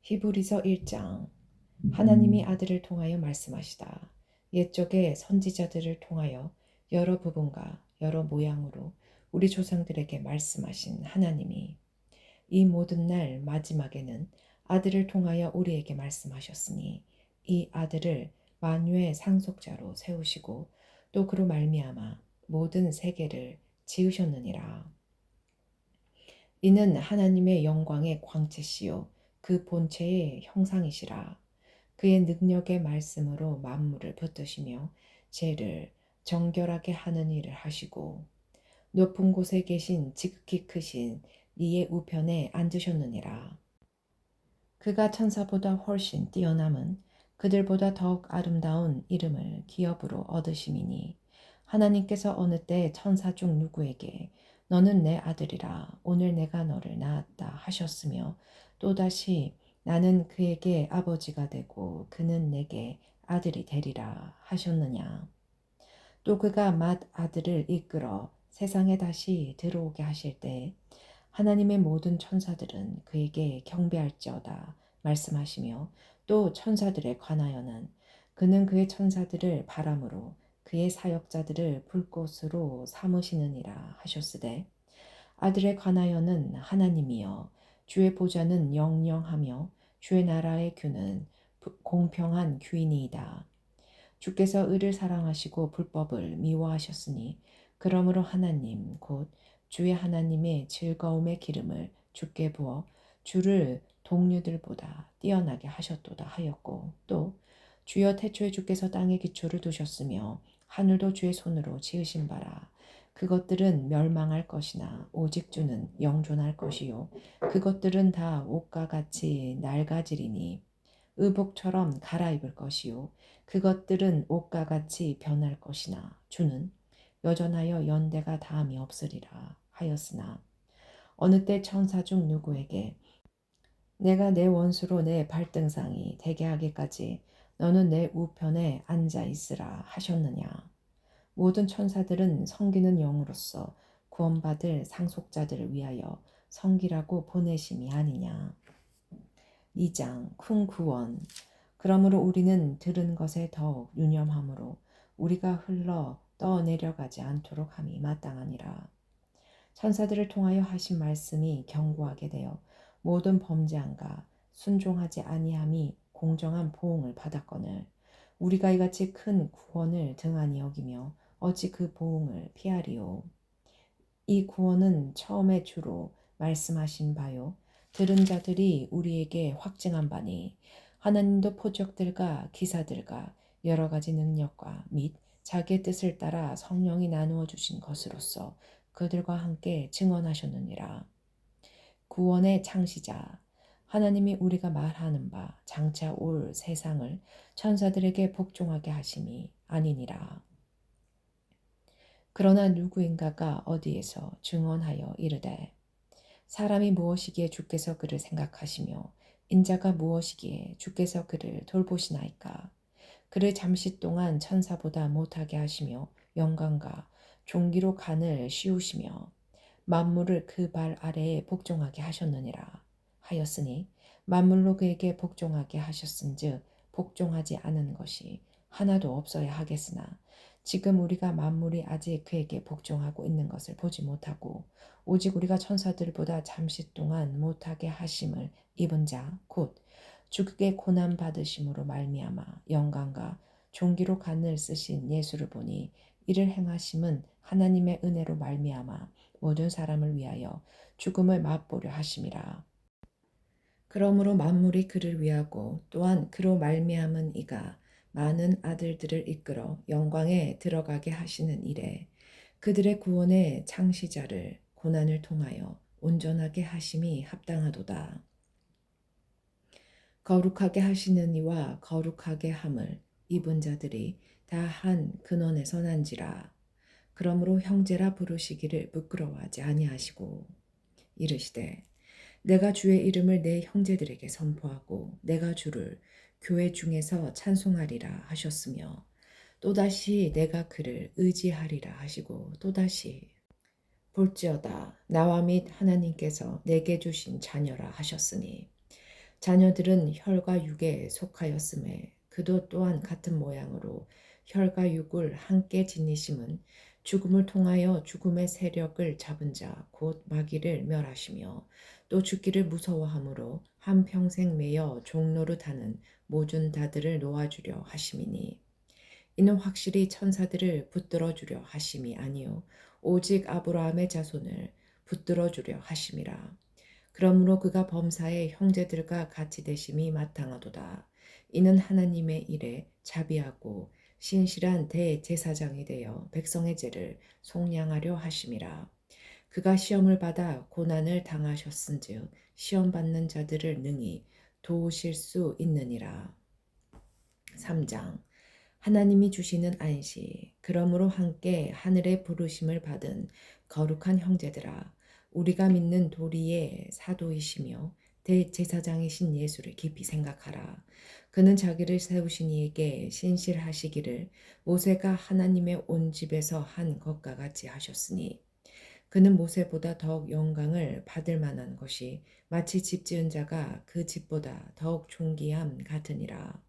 히브리서 1장. 하나님이 아들을 통하여 말씀하시다. 옛적의 선지자들을 통하여 여러 부분과 여러 모양으로 우리 조상들에게 말씀하신 하나님이 이 모든 날 마지막에는 아들을 통하여 우리에게 말씀하셨으니 이 아들을 만유의 상속자로 세우시고 또 그로 말미암아 모든 세계를 지으셨느니라. 이는 하나님의 영광의 광채시요 그 본체의 형상이시라. 그의 능력의 말씀으로 만물을 붙드시며 죄를 정결하게 하는 일을 하시고 높은 곳에 계신 지극히 크신 이의 우편에 앉으셨느니라. 그가 천사보다 훨씬 뛰어남은 그들보다 더욱 아름다운 이름을 기업으로 얻으심이니 하나님께서 어느 때 천사 중 누구에게 너는 내 아들이라 오늘 내가 너를 낳았다 하셨으며 또다시 나는 그에게 아버지가 되고 그는 내게 아들이 되리라 하셨느냐. 또 그가 맏 아들을 이끌어 세상에 다시 들어오게 하실 때 하나님의 모든 천사들은 그에게 경배할지어다 말씀하시며 또 천사들에 관하여는 그는 그의 천사들을 바람으로 그의 사역자들을 불꽃으로 삼으시느니라 하셨으되 아들에 관하여는 하나님이여 주의 보좌는 영영하며 주의 나라의 규는 공평한 규이니이다. 주께서 의를 사랑하시고 불법을 미워하셨으니 그러므로 하나님 곧 주의 하나님의 즐거움의 기름을 주께 부어 주를 동류들보다 뛰어나게 하셨도다 하였고 또 주여 태초에 주께서 땅에 기초를 두셨으며 하늘도 주의 손으로 지으신 바라 그것들은 멸망할 것이나 오직 주는 영존할 것이요 그것들은 다 옷과 같이 낡아지리니 의복처럼 갈아입을 것이요 그것들은 옷과 같이 변할 것이나 주는 여전하여 연대가 다함이 없으리라 하였으나 어느 때 천사 중 누구에게 내가 내 원수로 내 발등상이 되게 하기까지 너는 내 우편에 앉아 있으라 하셨느냐. 모든 천사들은 섬기는 영으로서 구원받을 상속자들을 위하여 섬기라고 보내심이 아니냐. 2장 큰 구원. 그러므로 우리는 들은 것에 더욱 유념함으로 우리가 흘러 떠내려가지 않도록 함이 마땅하니라. 천사들을 통하여 하신 말씀이 견고하게 되어 모든 범죄함과 순종하지 아니함이 공정한 보응을 받았거늘 우리가 이같이 큰 구원을 등한히 여기며 어찌 그 보응을 피하리요. 이 구원은 처음에 주로 말씀하신 바요 들은 자들이 우리에게 확증한 바니 하나님도 표적들과 기사들과 여러 가지 능력과 및 자기의 뜻을 따라 성령이 나누어 주신 것으로서 그들과 함께 증언하셨느니라. 구원의 창시자 하나님이 우리가 말하는 바 장차 올 세상을 천사들에게 복종하게 하심이 아니니라. 그러나 누구인가가 어디에서 증언하여 이르되 사람이 무엇이기에 주께서 그를 생각하시며 인자가 무엇이기에 주께서 그를 돌보시나이까. 그를 잠시 동안 천사보다 못하게 하시며 영광과 존귀로 간을 씌우시며 만물을 그 발 아래에 복종하게 하셨느니라 하였으니 만물로 그에게 복종하게 하셨은즉 복종하지 않은 것이 하나도 없어야 하겠으나 지금 우리가 만물이 아직 그에게 복종하고 있는 것을 보지 못하고 오직 우리가 천사들보다 잠시 동안 못하게 하심을 입은 자 곧 죽게 고난 받으심으로 말미암아 영광과 존귀로 간을 쓰신 예수를 보니 이를 행하심은 하나님의 은혜로 말미암아 모든 사람을 위하여 죽음을 맛보려 하심이라. 그러므로 만물이 그를 위하고 또한 그로 말미암은 이가 많은 아들들을 이끌어 영광에 들어가게 하시는 일에 그들의 구원의 창시자를 고난을 통하여 온전하게 하심이 합당하도다. 거룩하게 하시는 이와 거룩하게 함을 입은 자들이 다 한 근원에서 난지라. 그러므로 형제라 부르시기를 부끄러워하지 아니하시고 이르시되 내가 주의 이름을 내 형제들에게 선포하고 내가 주를 교회 중에서 찬송하리라 하셨으며 또다시 내가 그를 의지하리라 하시고 또다시 볼지어다 나와 및 하나님께서 내게 주신 자녀라 하셨으니 자녀들은 혈과 육에 속하였음에 그도 또한 같은 모양으로 혈과 육을 함께 지니심은 죽음을 통하여 죽음의 세력을 잡은 자 곧 마귀를 멸하시며 또 죽기를 무서워함으로 한평생 매여 종노릇하는 모든 자들을 놓아주려 하심이니 이는 확실히 천사들을 붙들어 주려 하심이 아니요 오직 아브라함의 자손을 붙들어 주려 하심이라. 그러므로 그가 범사의 형제들과 같이 되심이 마땅하도다. 이는 하나님의 일에 자비하고 신실한 대제사장이 되어 백성의 죄를 속량하려 하심이라. 그가 시험을 받아 고난을 당하셨은즉 시험 받는 자들을 능히 도우실 수 있느니라. 3장 하나님이 주시는 안식. 그러므로 함께 하늘의 부르심을 받은 거룩한 형제들아, 우리가 믿는 도리의 사도이시며 대제사장이신 예수를 깊이 생각하라. 그는 자기를 세우신 이에게 신실하시기를 모세가 하나님의 온 집에서 한 것과 같이 하셨으니 그는 모세보다 더욱 영광을 받을 만한 것이 마치 집 지은 자가 그 집보다 더욱 존귀함 같으니라.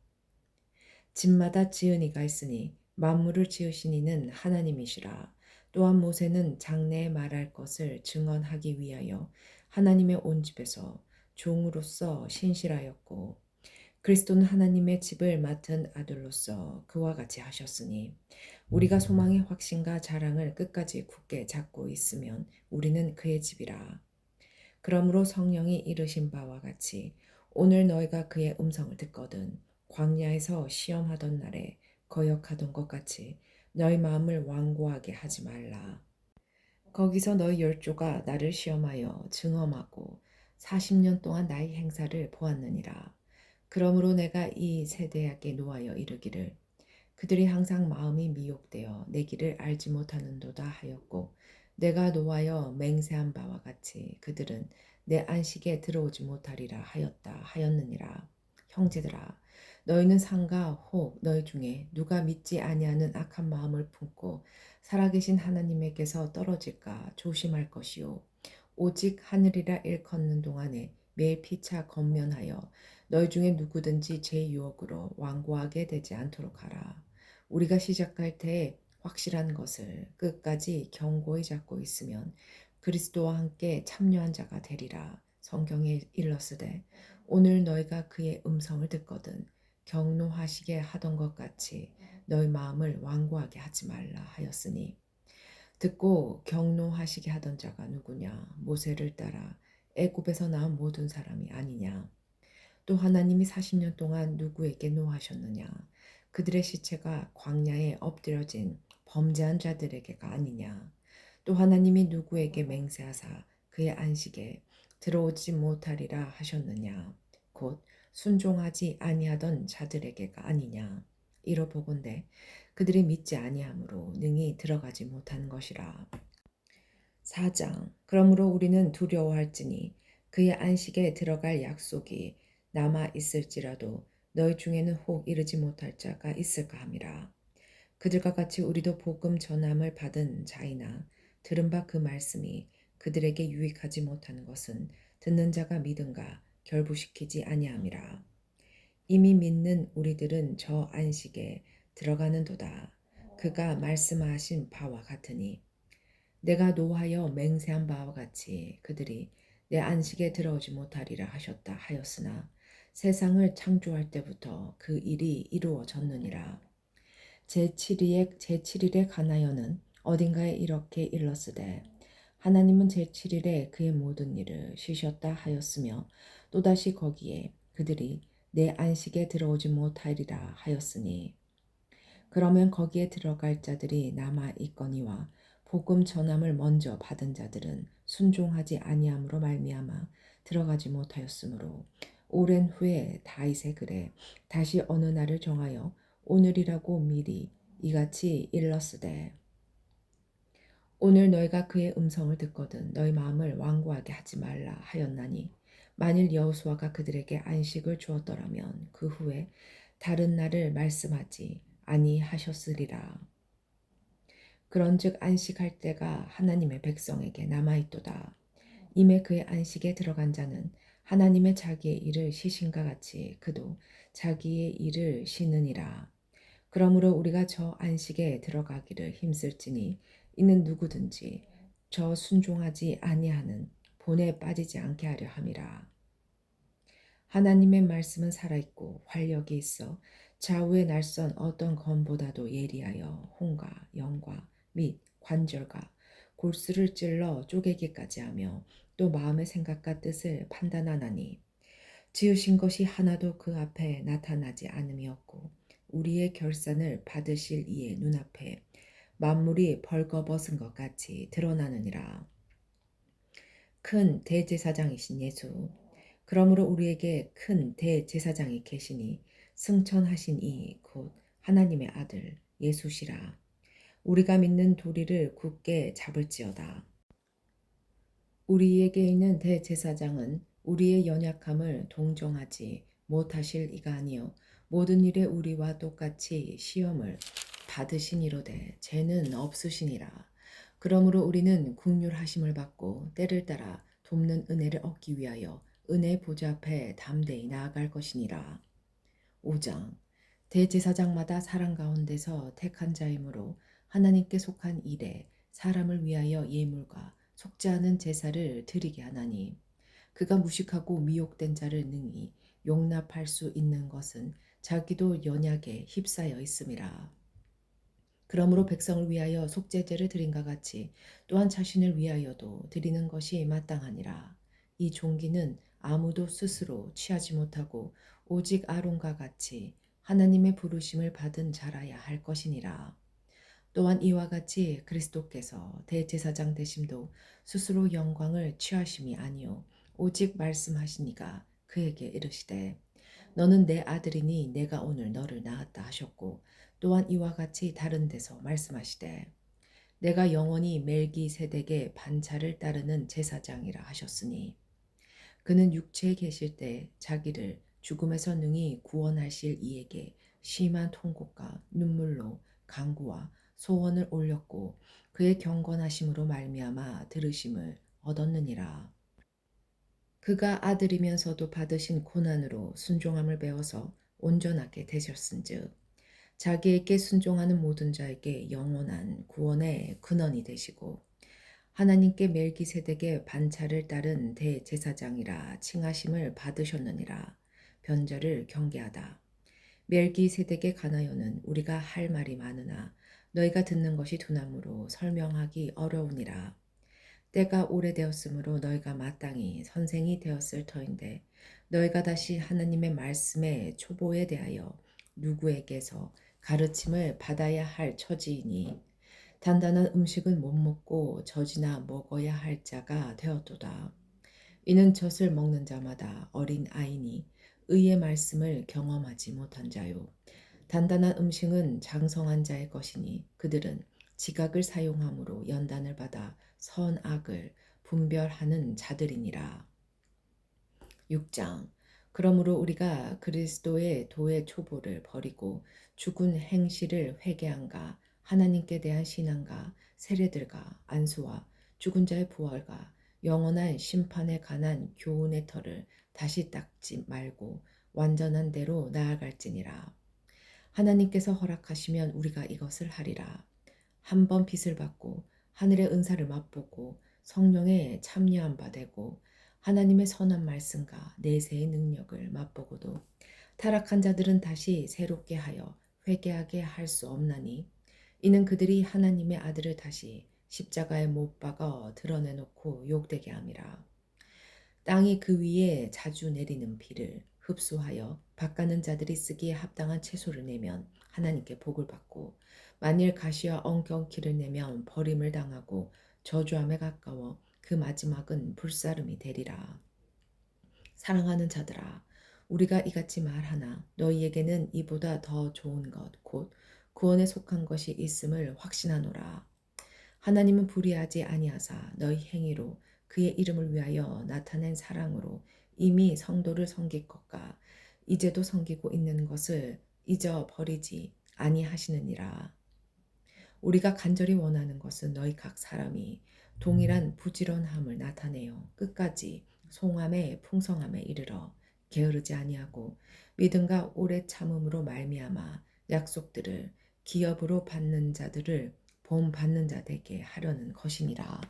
집마다 지은 이가 있으니 만물을 지으신 이는 하나님이시라. 또한 모세는 장래에 말할 것을 증언하기 위하여 하나님의 온 집에서 종으로서 신실하였고 그리스도는 하나님의 집을 맡은 아들로서 그와 같이 하셨으니 우리가 소망의 확신과 자랑을 끝까지 굳게 잡고 있으면 우리는 그의 집이라. 그러므로 성령이 이르신 바와 같이 오늘 너희가 그의 음성을 듣거든 광야에서 시험하던 날에 거역하던 것 같이 너희 마음을 완고하게 하지 말라. 거기서 너희 열조가 나를 시험하여 증험하고 40년 동안 나의 행사를 보았느니라. 그러므로 내가 이 세대에게 노하여 이르기를 그들이 항상 마음이 미혹되어 내 길을 알지 못하는도다 하였고 내가 노하여 맹세한 바와 같이 그들은 내 안식에 들어오지 못하리라 하였느니라. 형제들아 너희는 상가 혹 너희 중에 누가 믿지 아니하는 악한 마음을 품고 살아계신 하나님에게서 떨어질까 조심할 것이요 오직 하늘이라 일컫는 동안에 매일 피차 건면하여 너희 중에 누구든지 제 유혹으로 완고하게 되지 않도록 하라. 우리가 시작할 때에 확실한 것을 끝까지 견고히 잡고 있으면 그리스도와 함께 참여한 자가 되리라. 성경에 일렀으되 오늘 너희가 그의 음성을 듣거든 경노하시게 하던 것 같이 너희 마음을 완고하게 하지 말라 하였으니 듣고 경노하시게 하던 자가 누구냐 모세를 따라 애굽에서 나온 모든 사람이 아니냐 또 하나님이 40년 동안 누구에게 노하셨느냐 그들의 시체가 광야에 엎드려진 범죄한 자들에게가 아니냐 또 하나님이 누구에게 맹세하사 그의 안식에 들어오지 못하리라 하셨느냐 곧 순종하지 아니하던 자들에게가 아니냐 이러보건대 그들이 믿지 아니하므로 능히 들어가지 못한 것이라. 4장 그러므로 우리는 두려워할지니 그의 안식에 들어갈 약속이 남아 있을지라도 너희 중에는 혹 이르지 못할 자가 있을까 함이라. 그들과 같이 우리도 복음 전함을 받은 자이나 들은 바 그 말씀이 그들에게 유익하지 못하는 것은 듣는 자가 믿음과 결부시키지 아니함이라. 이미 믿는 우리들은 저 안식에 들어가는도다. 그가 말씀하신 바와 같으니 내가 노하여 맹세한 바와 같이 그들이 내 안식에 들어오지 못하리라 하셨다 하였으나 세상을 창조할 때부터 그 일이 이루어졌느니라. 제7일에 관하여는 어딘가에 이렇게 일렀으되 하나님은 제7일에 그의 모든 일을 쉬셨다 하였으며 또다시 거기에 그들이 내 안식에 들어오지 못하리라 하였으니 그러면 거기에 들어갈 자들이 남아 있거니와 복음 전함을 먼저 받은 자들은 순종하지 아니함으로 말미암아 들어가지 못하였으므로 오랜 후에 다윗의 글에 다시 어느 날을 정하여 오늘이라고 미리 이같이 일렀으되 오늘 너희가 그의 음성을 듣거든 너희 마음을 완고하게 하지 말라 하였나니 만일 여호수아가 그들에게 안식을 주었더라면 그 후에 다른 날을 말씀하지 아니하셨으리라. 그런즉 안식할 때가 하나님의 백성에게 남아있도다. 이에 그의 안식에 들어간 자는 하나님의 자기의 일을 시신과 같이 그도 자기의 일을 쉬느니라. 그러므로 우리가 저 안식에 들어가기를 힘쓸지니 이는 누구든지 저 순종하지 아니하는 본에 빠지지 않게 하려 함이라. 하나님의 말씀은 살아있고 활력이 있어 좌우의 날선 어떤 검보다도 예리하여 혼과 영과 및 관절과 골수를 찔러 쪼개기까지 하며 또 마음의 생각과 뜻을 판단하나니 지으신 것이 하나도 그 앞에 나타나지 않음이었고 우리의 결산을 받으실 이의 눈앞에 만물이 벌거벗은 것 같이 드러나느니라. 큰 대제사장이신 예수. 그러므로 우리에게 큰 대제사장이 계시니 승천하신 이 곧 하나님의 아들 예수시라. 우리가 믿는 도리를 굳게 잡을지어다. 우리에게 있는 대제사장은 우리의 연약함을 동정하지 못하실 이가 아니요 모든 일에 우리와 똑같이 시험을 받으시니로되 죄는 없으시니라. 그러므로 우리는 긍휼하심을 받고 때를 따라 돕는 은혜를 얻기 위하여 은혜 보좌 앞에 담대히 나아갈 것이니라. 5장 대제사장마다 사람 가운데서 택한 자이므로 하나님께 속한 일에 사람을 위하여 예물과 속지 않은 제사를 드리게 하나니 그가 무식하고 미혹된 자를 능히 용납할 수 있는 것은 자기도 연약에 휩싸여 있음이라. 그러므로 백성을 위하여 속죄제를 드린과 같이 또한 자신을 위하여도 드리는 것이 마땅하니라. 이 종기는 아무도 스스로 취하지 못하고 오직 아론과 같이 하나님의 부르심을 받은 자라야 할 것이니라. 또한 이와 같이 그리스도께서 대제사장 되심도 스스로 영광을 취하심이 아니요 오직 말씀하시니가 그에게 이르시되 너는 내 아들이니 내가 오늘 너를 낳았다 하셨고 또한 이와 같이 다른 데서 말씀하시되 내가 영원히 멜기세덱의 반차를 따르는 제사장이라 하셨으니 그는 육체에 계실 때 자기를 죽음에서 능히 구원하실 이에게 심한 통곡과 눈물로 간구와 소원을 올렸고 그의 경건하심으로 말미암아 들으심을 얻었느니라. 그가 아들이면서도 받으신 고난으로 순종함을 배워서 온전하게 되셨은즉 자기에게 순종하는 모든 자에게 영원한 구원의 근원이 되시고 하나님께 멜기세덱의 반차를 따른 대제사장이라 칭하심을 받으셨느니라. 변절을 경계하다. 멜기세덱에 관하여는 우리가 할 말이 많으나 너희가 듣는 것이 두나무로 설명하기 어려우니라. 때가 오래되었으므로 너희가 마땅히 선생이 되었을 터인데 너희가 다시 하나님의 말씀의 초보에 대하여 누구에게서 가르침을 받아야 할 처지이니 단단한 음식은 못 먹고 젖이나 먹어야 할 자가 되었도다. 이는 젖을 먹는 자마다 어린 아이니 의의 말씀을 경험하지 못한 자요. 단단한 음식은 장성한 자의 것이니 그들은 지각을 사용함으로 연단을 받아 선악을 분별하는 자들이니라. 6장 그러므로 우리가 그리스도의 도의 초보를 버리고 죽은 행실을 회개한가 하나님께 대한 신앙과 세례들과 안수와 죽은 자의 부활과 영원한 심판에 관한 교훈의 터를 다시 닦지 말고 완전한 대로 나아갈지니라. 하나님께서 허락하시면 우리가 이것을 하리라. 한 번 빚을 받고 하늘의 은사를 맛보고 성령에 참여한 바 되고 하나님의 선한 말씀과 내세의 능력을 맛보고도 타락한 자들은 다시 새롭게 하여 회개하게 할 수 없나니 이는 그들이 하나님의 아들을 다시 십자가에 못 박아 드러내놓고 욕되게 함이라. 땅이 그 위에 자주 내리는 비를 흡수하여 밭가는 자들이 쓰기에 합당한 채소를 내면 하나님께 복을 받고 만일 가시와 엉겅퀴를 내면 버림을 당하고 저주함에 가까워 그 마지막은 불사름이 되리라. 사랑하는 자들아 우리가 이같이 말하나 너희에게는 이보다 더 좋은 것 곧 구원에 속한 것이 있음을 확신하노라. 하나님은 불의하지 아니하사 너희 행위로 그의 이름을 위하여 나타낸 사랑으로 이미 성도를 섬길 것과 이제도 섬기고 있는 것을 잊어버리지 아니하시느니라. 우리가 간절히 원하는 것은 너희 각 사람이 동일한 부지런함을 나타내어 끝까지 송함의 풍성함에 이르러 게으르지 아니하고 믿음과 오래 참음으로 말미암아 약속들을 기업으로 받는 자들을 본 받는 자 되게 하려는 것이니라.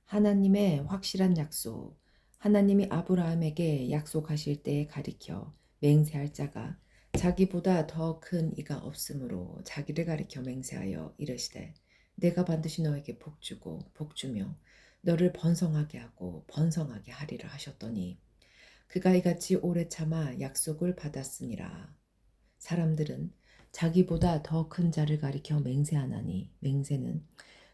하나님의 확실한 약속. 하나님이 아브라함에게 약속하실 때에 가리켜 맹세할 자가 자기보다 더 큰 이가 없으므로 자기를 가리켜 맹세하여 이르시되 내가 반드시 너에게 복주고 복주며 너를 번성하게 하고 번성하게 하리라 하셨더니 그가 이같이 오래 참아 약속을 받았으니라. 사람들은 자기보다 더 큰 자를 가리켜 맹세하나니 맹세는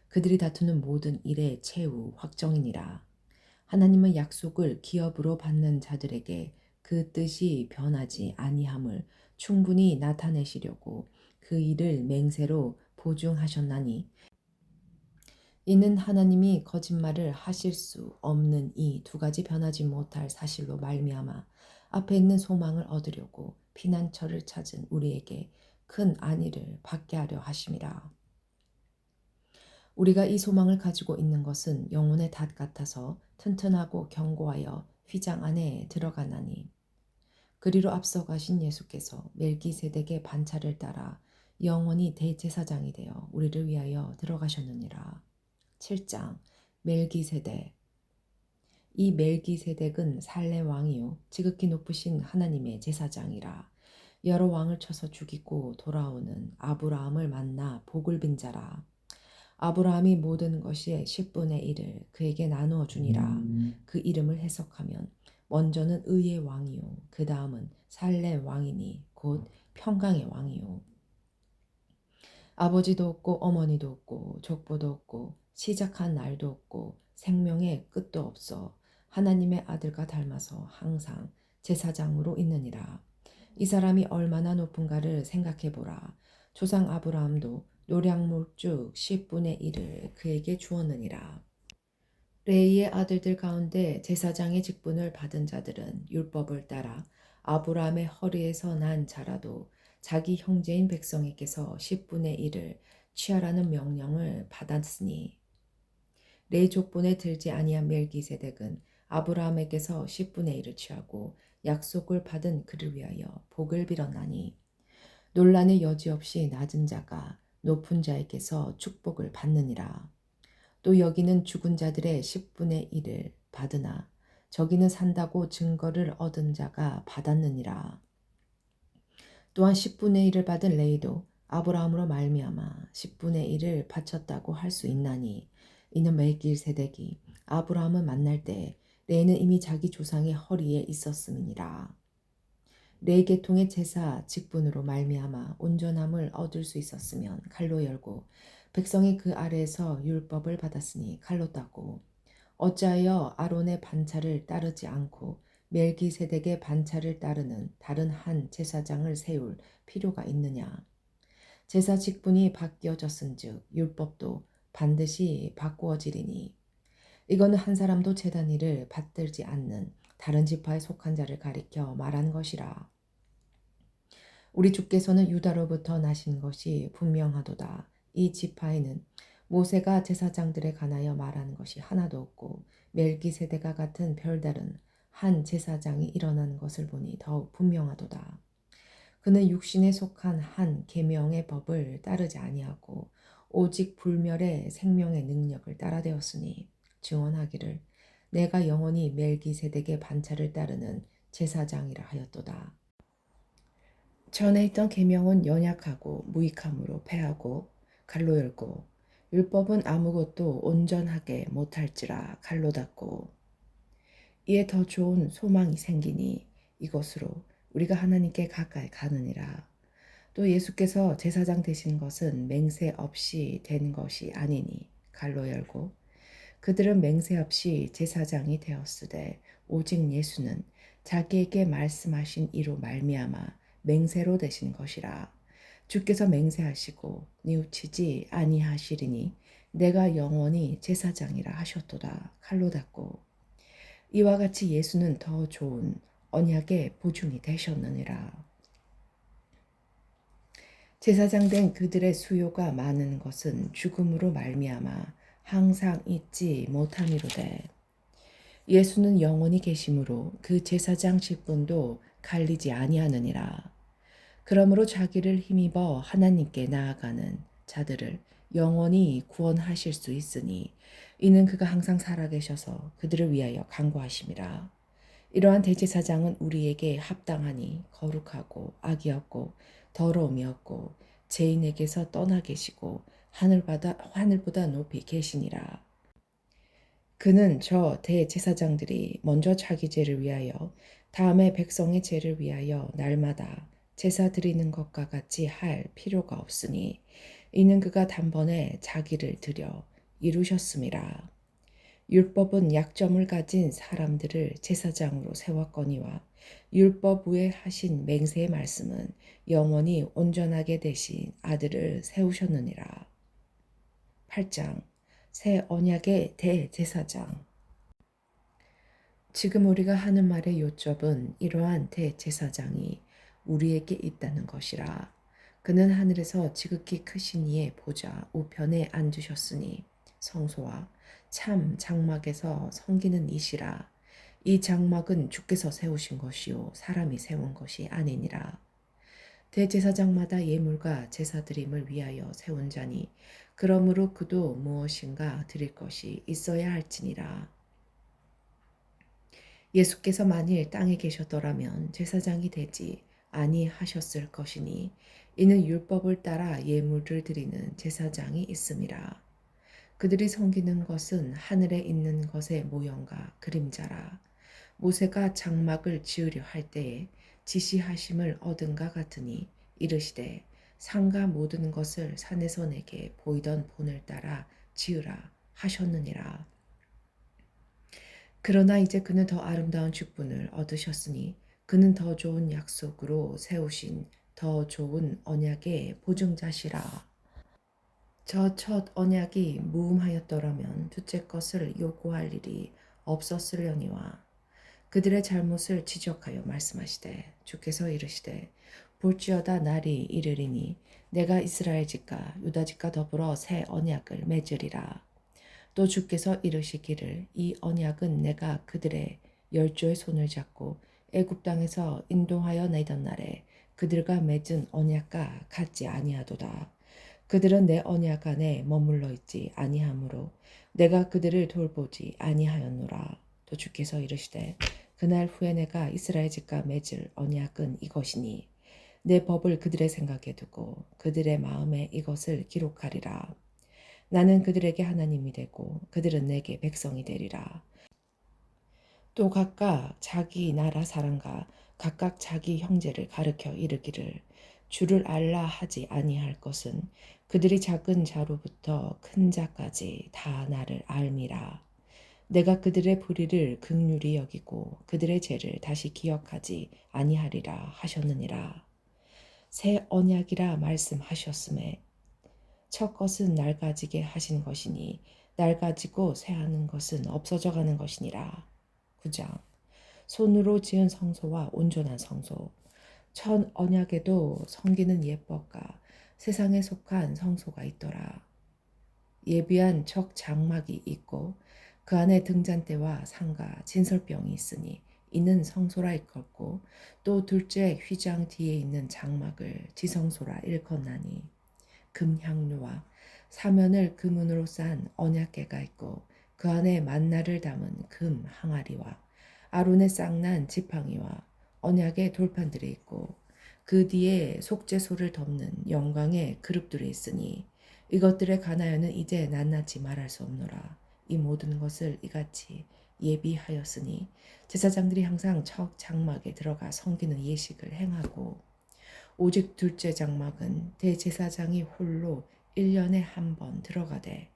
그들이 다투는 모든 일의 최후 확정이니라. 하나님은 약속을 기업으로 받는 자들에게 그 뜻이 변하지 아니함을 충분히 나타내시려고 그 일을 맹세로 보증하셨나니 이는 하나님이 거짓말을 하실 수 없는 이 두 가지 변하지 못할 사실로 말미암아 앞에 있는 소망을 얻으려고 피난처를 찾은 우리에게 큰 안위를 받게 하려 하심이라. 우리가 이 소망을 가지고 있는 것은 영혼의 닷 같아서 튼튼하고 견고하여 휘장 안에 들어가나니 그리로 앞서 가신 예수께서 멜기세덱의 반차를 따라 영원히 대제사장이 되어 우리를 위하여 들어가셨느니라. 7장 멜기세덱. 이 멜기세덱은 살레 왕이요 지극히 높으신 하나님의 제사장이라. 여러 왕을 쳐서 죽이고 돌아오는 아브라함을 만나 복을 빈 자라. 아브라함이 모든 것의 10분의 1을 그에게 나누어 주니라. 그 이름을 해석하면 먼저는 의의 왕이요 그 다음은 살레 왕이니 곧 평강의 왕이요. 아버지도 없고 어머니도 없고 족보도 없고 시작한 날도 없고 생명의 끝도 없어 하나님의 아들과 닮아서 항상 제사장으로 있느니라. 이 사람이 얼마나 높은가를 생각해 보라. 조상 아브라함도 노량물쭉 10분의 1을 그에게 주었느니라. 레이의 아들들 가운데 제사장의 직분을 받은 자들은 율법을 따라 아브라함의 허리에서 난 자라도 자기 형제인 백성에게서 10분의 1을 취하라는 명령을 받았으니 레이 족본에 들지 아니한 멜기세덱은 아브라함에게서 10분의 1을 취하고 약속을 받은 그를 위하여 복을 빌었나니 논란의 여지 없이 낮은 자가 높은 자에게서 축복을 받느니라. 또 여기는 죽은 자들의 10분의 1을 받으나 저기는 산다고 증거를 얻은 자가 받았느니라. 또한 10분의 1을 받은 레이도 아브라함으로 말미암아 10분의 1을 바쳤다고 할 수 있나니 이는 멜기세덱이 아브라함을 만날 때 레이는 이미 자기 조상의 허리에 있었음이니라. 레이 계통의 제사 직분으로 말미암아 온전함을 얻을 수 있었으면 칼로 열고 백성이 그 아래에서 율법을 받았으니 칼로 땄고 어찌하여 아론의 반차를 따르지 않고 멜기세덱의 반차를 따르는 다른 한 제사장을 세울 필요가 있느냐. 제사 직분이 바뀌어졌은즉 율법도 반드시 바꾸어지리니 이거는 한 사람도 제단 일을 받들지 않는 다른 지파에 속한 자를 가리켜 말한 것이라. 우리 주께서는 유다로부터 나신 것이 분명하도다. 이 지파에는 모세가 제사장들에 관하여 말하는 것이 하나도 없고 멜기세덱과 같은 별다른 한 제사장이 일어나는 것을 보니 더욱 분명하도다. 그는 육신에 속한 한 계명의 법을 따르지 아니하고 오직 불멸의 생명의 능력을 따라되었으니 증언하기를 내가 영원히 멜기세덱의 반차를 따르는 제사장이라 하였도다. 전에 있던 계명은 연약하고 무익함으로 패하고 칼로 열고 율법은 아무것도 온전하게 못할지라 칼로 닫고 이에 더 좋은 소망이 생기니 이것으로 우리가 하나님께 가까이 가느니라. 또 예수께서 제사장 되신 것은 맹세 없이 된 것이 아니니 칼로 열고 그들은 맹세 없이 제사장이 되었으되 오직 예수는 자기에게 말씀하신 이로 말미암아 맹세로 되신 것이라. 주께서 맹세하시고 뉘우치지 아니하시리니 내가 영원히 제사장이라 하셨도다. 칼로 닫고 이와 같이 예수는 더 좋은 언약의 보증이 되셨느니라. 제사장 된 그들의 수요가 많은 것은 죽음으로 말미암아 항상 잊지 못함이로되 예수는 영원히 계심으로 그 제사장 직분도 갈리지 아니하느니라. 그러므로 자기를 힘입어 하나님께 나아가는 자들을 영원히 구원하실 수 있으니 이는 그가 항상 살아계셔서 그들을 위하여 간구하심이라. 이러한 대제사장은 우리에게 합당하니 거룩하고 악이었고 더러움이었고 죄인에게서 떠나 계시고 하늘보다 높이 계시니라. 그는 저 대제사장들이 먼저 자기 죄를 위하여 다음에 백성의 죄를 위하여 날마다 제사 드리는 것과 같이 할 필요가 없으니 이는 그가 단번에 자기를 드려 이루셨음이라. 율법은 약점을 가진 사람들을 제사장으로 세웠거니와 율법 위에 하신 맹세의 말씀은 영원히 온전하게 되신 아들을 세우셨느니라. 8장 새 언약의 대제사장. 지금 우리가 하는 말의 요점은 이러한 대제사장이 우리에게 있다는 것이라. 그는 하늘에서 지극히 크신 이의 보좌 우편에 앉으셨으니 성소와 참 장막에서 섬기는 이시라. 이 장막은 주께서 세우신 것이요 사람이 세운 것이 아니니라. 대제사장마다 예물과 제사드림을 위하여 세운 자니 그러므로 그도 무엇인가 드릴 것이 있어야 할지니라. 예수께서 만일 땅에 계셨더라면 제사장이 되지 아니하셨을 것이니 이는 율법을 따라 예물을 드리는 제사장이 있음이라. 그들이 섬기는 것은 하늘에 있는 것의 모형과 그림자라. 모세가 장막을 지으려 할 때에 지시하심을 얻은가 같으니 이르시되 산과 모든 것을 산에서 내게 보이던 본을 따라 지으라 하셨느니라. 그러나 이제 그는 더 아름다운 직분을 얻으셨으니 그는 더 좋은 약속으로 세우신 더 좋은 언약의 보증자시라. 저 첫 언약이 무음하였더라면 둘째 것을 요구할 일이 없었으려니와 그들의 잘못을 지적하여 말씀하시되 주께서 이르시되 볼지어다 날이 이르리니 내가 이스라엘 집과 유다 집과 더불어 새 언약을 맺으리라. 또 주께서 이르시기를 이 언약은 내가 그들의 열조의 손을 잡고 애굽 땅에서 인도하여 내던 날에 그들과 맺은 언약과 같지 아니하도다. 그들은 내 언약 안에 머물러 있지 아니하므로 내가 그들을 돌보지 아니하였노라. 또 주께서 이르시되 그날 후에 내가 이스라엘 집과 맺을 언약은 이것이니 내 법을 그들의 생각에 두고 그들의 마음에 이것을 기록하리라. 나는 그들에게 하나님이 되고 그들은 내게 백성이 되리라. 또 각각 자기 나라 사람과 각각 자기 형제를 가르쳐 이르기를 주를 알라 하지 아니할 것은 그들이 작은 자로부터 큰 자까지 다 나를 알미라. 내가 그들의 불의를 긍휼히 여기고 그들의 죄를 다시 기억하지 아니하리라 하셨느니라. 새 언약이라 말씀하셨음에 첫 것은 낡아지게 하신 것이니 낡아지고 새하는 것은 없어져 가는 것이니라. 9장 손으로 지은 성소와 온전한 성소. 첫 언약에도 섬기는 예법과 세상에 속한 성소가 있더라. 예비한 적 장막이 있고 그 안에 등잔대와 상과 진설병이 있으니 이는 성소라 일컫고 또 둘째 휘장 뒤에 있는 장막을 지성소라 일컫나니 금향료와 사면을 금은으로 싼 언약궤가 있고 그 안에 만나를 담은 금 항아리와 아론의 쌍난 지팡이와 언약의 돌판들이 있고 그 뒤에 속죄소를 덮는 영광의 그룹들이 있으니 이것들의 가나요는 이제 낱낱이 말할 수 없노라. 이 모든 것을 이같이 예비하였으니 제사장들이 항상 첫 장막에 들어가 섬기는 예식을 행하고 오직 둘째 장막은 대제사장이 홀로 1년에 한 번 들어가되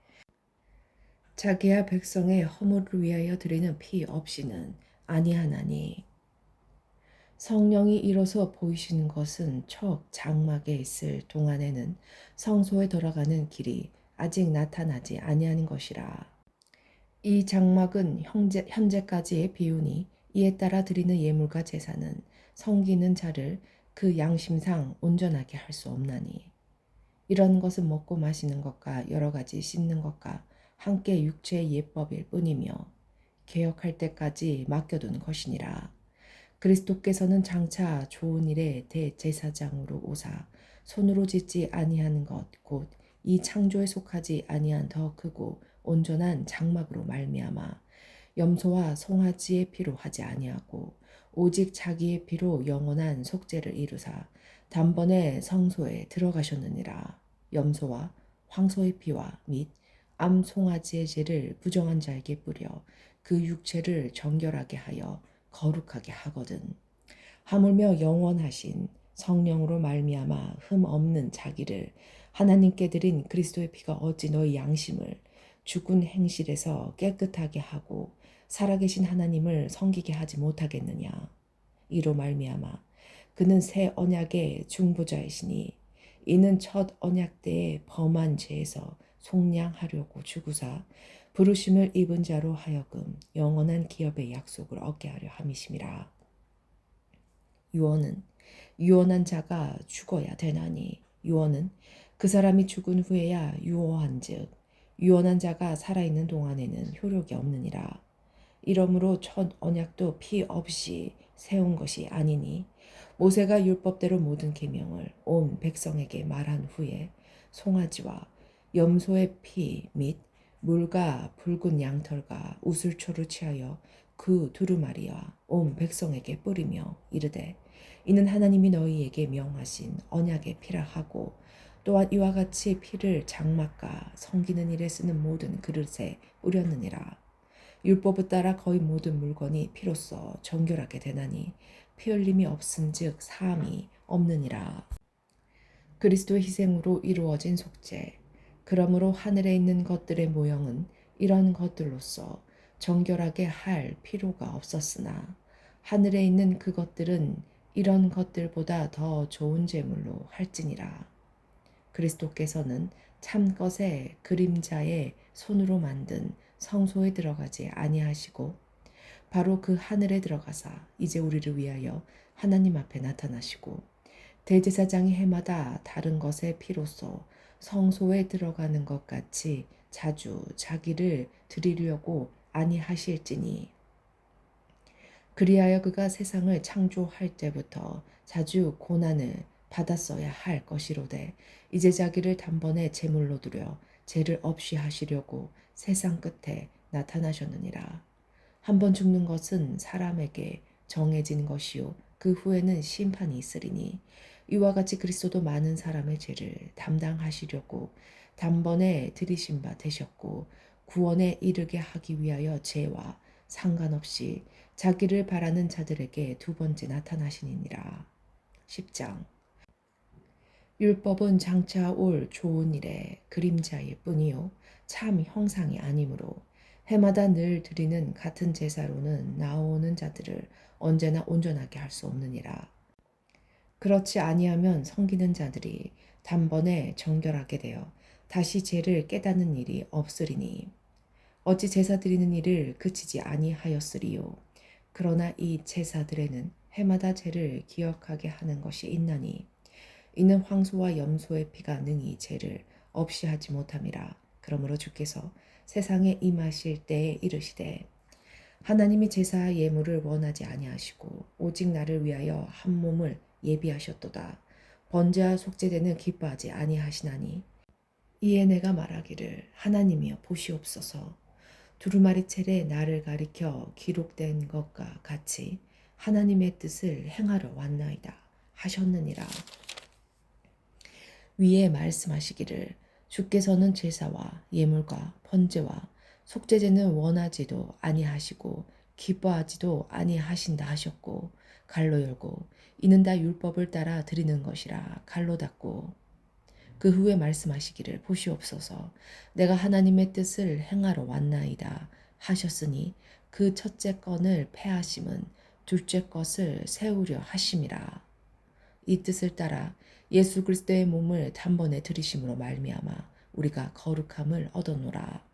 자기와 백성의 허물을 위하여 드리는 피 없이는 아니하나니 성령이 이로써 보이시는 것은 첫 장막에 있을 동안에는 성소에 들어가는 길이 아직 나타나지 아니하는 것이라. 이 장막은 현재까지의 비유니 이에 따라 드리는 예물과 제사는 섬기는 자를 그 양심상 온전하게 할 수 없나니 이런 것은 먹고 마시는 것과 여러 가지 씻는 것과 함께 육체의 예법일 뿐이며 개혁할 때까지 맡겨둔 것이니라. 그리스도께서는 장차 좋은 일의 대제사장으로 오사 손으로 짓지 아니하는 것 곧 이 창조에 속하지 아니한 더 크고 온전한 장막으로 말미암아 염소와 송아지의 피로 하지 아니하고 오직 자기의 피로 영원한 속죄를 이루사 단번에 성소에 들어가셨느니라. 염소와 황소의 피와 및 암송아지의 죄를 부정한 자에게 뿌려 그 육체를 정결하게 하여 거룩하게 하거든. 하물며 영원하신 성령으로 말미암아 흠 없는 자기를 하나님께 드린 그리스도의 피가 어찌 너희 양심을 죽은 행실에서 깨끗하게 하고 살아계신 하나님을 섬기게 하지 못하겠느냐. 이로 말미암아 그는 새 언약의 중보자이시니 이는 첫 언약 때의 범한 죄에서 속량하려고 주구사 부르심을 입은 자로 하여금 영원한 기업의 약속을 얻게 하려 함이심이라. 유언은 유언한 자가 죽어야 되나니 유언은 그 사람이 죽은 후에야 유언한즉 유언한 자가 살아있는 동안에는 효력이 없느니라. 이러므로 첫 언약도 피 없이 세운 것이 아니니 모세가 율법대로 모든 계명을 온 백성에게 말한 후에 송아지와 염소의 피 및 물과 붉은 양털과 우슬초를 취하여 그 두루마리와 온 백성에게 뿌리며 이르되 이는 하나님이 너희에게 명하신 언약의 피라 하고 또한 이와 같이 피를 장막과 섬기는 일에 쓰는 모든 그릇에 뿌렸느니라. 율법을 따라 거의 모든 물건이 피로써 정결하게 되나니 피 흘림이 없은즉 사함이 없느니라. 그리스도의 희생으로 이루어진 속죄. 그러므로 하늘에 있는 것들의 모형은 이런 것들로서 정결하게 할 필요가 없었으나 하늘에 있는 그것들은 이런 것들보다 더 좋은 제물로 할지니라. 그리스도께서는 참것의 그림자의 손으로 만든 성소에 들어가지 아니하시고 바로 그 하늘에 들어가사 이제 우리를 위하여 하나님 앞에 나타나시고 대제사장이 해마다 다른 것의 피로써 성소에 들어가는 것 같이 자주 자기를 드리려고 아니하실지니 그리하여 그가 세상을 창조할 때부터 자주 고난을 받았어야 할 것이로되 이제 자기를 단번에 제물로 드려 죄를 없이 하시려고 세상 끝에 나타나셨느니라. 한번 죽는 것은 사람에게 정해진 것이요 그 후에는 심판이 있으리니 이와 같이 그리스도도 많은 사람의 죄를 담당하시려고 단번에 들이신 바 되셨고 구원에 이르게 하기 위하여 죄와 상관없이 자기를 바라는 자들에게 두 번째 나타나시니라. 10장 율법은 장차 올 좋은 일의 그림자일 뿐이요 참 형상이 아니므로 해마다 늘 드리는 같은 제사로는 나오는 자들을 언제나 온전하게 할 수 없느니라. 그렇지 아니하면 섬기는 자들이 단번에 정결하게 되어 다시 죄를 깨닫는 일이 없으리니 어찌 제사 드리는 일을 그치지 아니하였으리요. 그러나 이 제사들에는 해마다 죄를 기억하게 하는 것이 있나니 이는 황소와 염소의 피가 능히 죄를 없이 하지 못함이라. 그러므로 주께서 세상에 임하실 때에 이르시되 하나님이 제사 예물을 원하지 아니하시고 오직 나를 위하여 한 몸을 예비하셨도다. 번제와 속죄되는 기뻐하지 아니하시나니 이에 내가 말하기를 하나님이여 보시옵소서 두루마리 첼에 나를 가리켜 기록된 것과 같이 하나님의 뜻을 행하러 왔나이다 하셨느니라. 위에 말씀하시기를 주께서는 제사와 예물과 번제와 속죄제는 원하지도 아니하시고 기뻐하지도 아니하신다 하셨고 갈로 열고 이는 다 율법을 따라 드리는 것이라 갈로 닫고 그 후에 말씀하시기를 보시옵소서 내가 하나님의 뜻을 행하러 왔나이다 하셨으니 그 첫째 건을 패하심은 둘째 것을 세우려 하심이라. 이 뜻을 따라 예수 그리스도의 몸을 단번에 들이심으로 말미암아 우리가 거룩함을 얻었노라.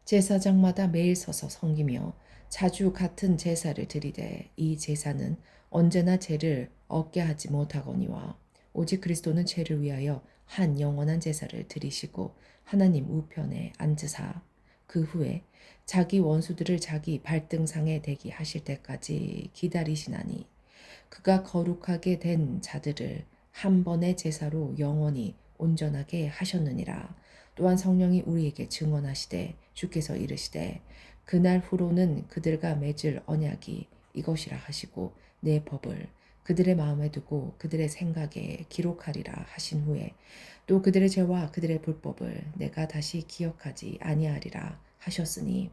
제사장마다 매일 서서 섬기며 자주 같은 제사를 드리되 이 제사는 언제나 죄를 얻게 하지 못하거니와 오직 그리스도는 죄를 위하여 한 영원한 제사를 드리시고 하나님 우편에 앉으사 그 후에 자기 원수들을 자기 발등상에 대게 하실 때까지 기다리시나니 그가 거룩하게 된 자들을 한 번의 제사로 영원히 온전하게 하셨느니라. 또한 성령이 우리에게 증언하시되 주께서 이르시되 그날 후로는 그들과 맺을 언약이 이것이라 하시고 내 법을 그들의 마음에 두고 그들의 생각에 기록하리라 하신 후에 또 그들의 죄와 그들의 불법을 내가 다시 기억하지 아니하리라 하셨으니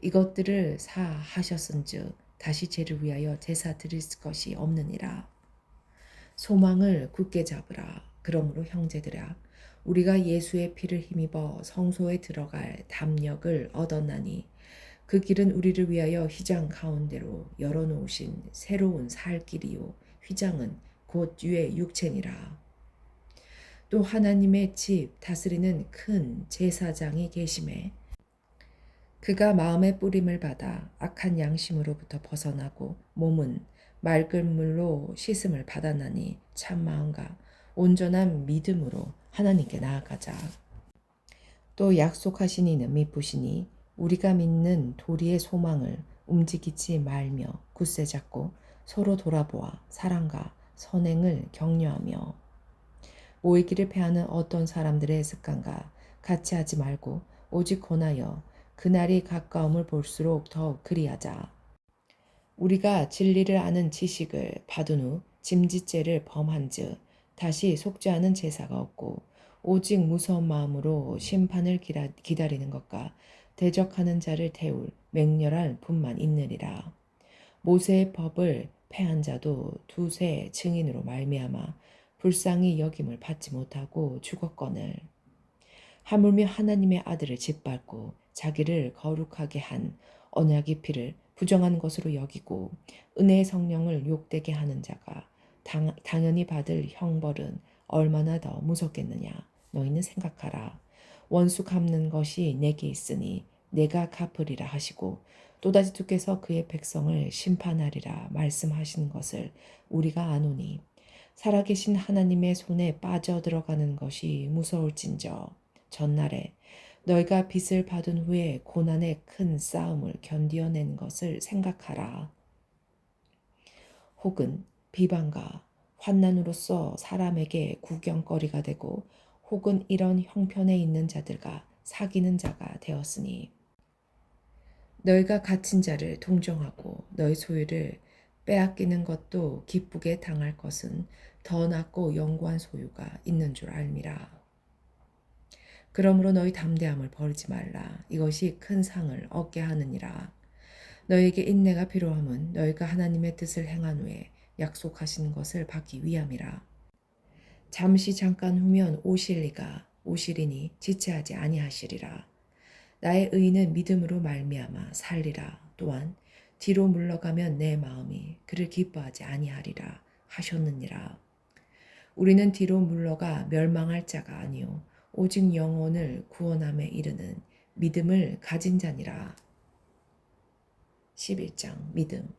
이것들을 사하셨은즉 다시 죄를 위하여 제사 드릴 것이 없느니라. 소망을 굳게 잡으라. 그러므로 형제들아 우리가 예수의 피를 힘입어 성소에 들어갈 담력을 얻었나니 그 길은 우리를 위하여 휘장 가운데로 열어놓으신 새로운 살 길이요 휘장은 곧 유의 육체니라. 또 하나님의 집 다스리는 큰 제사장이 계심에 그가 마음의 뿌림을 받아 악한 양심으로부터 벗어나고 몸은 맑은 물로 씻음을 받았나니 참 마음과 온전한 믿음으로 하나님께 나아가자. 또 약속하신 이는 미쁘시니 우리가 믿는 도리의 소망을 움직이지 말며 굳세 잡고 서로 돌아보아 사랑과 선행을 격려하며 모이기를 패하는 어떤 사람들의 습관과 같이 하지 말고 오직 권하여 그날이 가까움을 볼수록 더욱 그리하자. 우리가 진리를 아는 지식을 받은 후 짐짓죄를 범한즉 다시 속죄하는 제사가 없고 오직 무서운 마음으로 심판을 기다리는 것과 대적하는 자를 태울 맹렬한 분만 있느니라. 모세의 법을 패한 자도 두세 증인으로 말미암아 불쌍히 여김을 받지 못하고 죽었거늘 하물며 하나님의 아들을 짓밟고 자기를 거룩하게 한 언약의 피를 부정한 것으로 여기고 은혜의 성령을 욕되게 하는 자가 당연히 받을 형벌은 얼마나 더 무섭겠느냐. 너희는 생각하라. 원수 갚는 것이 내게 있으니 내가 갚으리라 하시고 또다시 주께서 그의 백성을 심판하리라 말씀하신 것을 우리가 아노니 살아계신 하나님의 손에 빠져들어가는 것이 무서울진저 전날에 너희가 빚을 받은 후에 고난의 큰 싸움을 견디어낸 것을 생각하라. 혹은 비방과 환난으로서 사람에게 구경거리가 되고 혹은 이런 형편에 있는 자들과 사귀는 자가 되었으니 너희가 갇힌 자를 동정하고 너희 소유를 빼앗기는 것도 기쁘게 당할 것은 더 낫고 영구한 소유가 있는 줄 알미라. 그러므로 너희 담대함을 버리지 말라. 이것이 큰 상을 얻게 하느니라. 너희에게 인내가 필요함은 너희가 하나님의 뜻을 행한 후에 약속하신 것을 받기 위함이라. 잠시 잠깐 후면 오시리니 지체하지 아니하시리라. 나의 의인은 믿음으로 말미암아 살리라. 또한 뒤로 물러가면 내 마음이 그를 기뻐하지 아니하리라 하셨느니라. 우리는 뒤로 물러가 멸망할 자가 아니요 오직 영혼을 구원함에 이르는 믿음을 가진 자니라. 11장 믿음.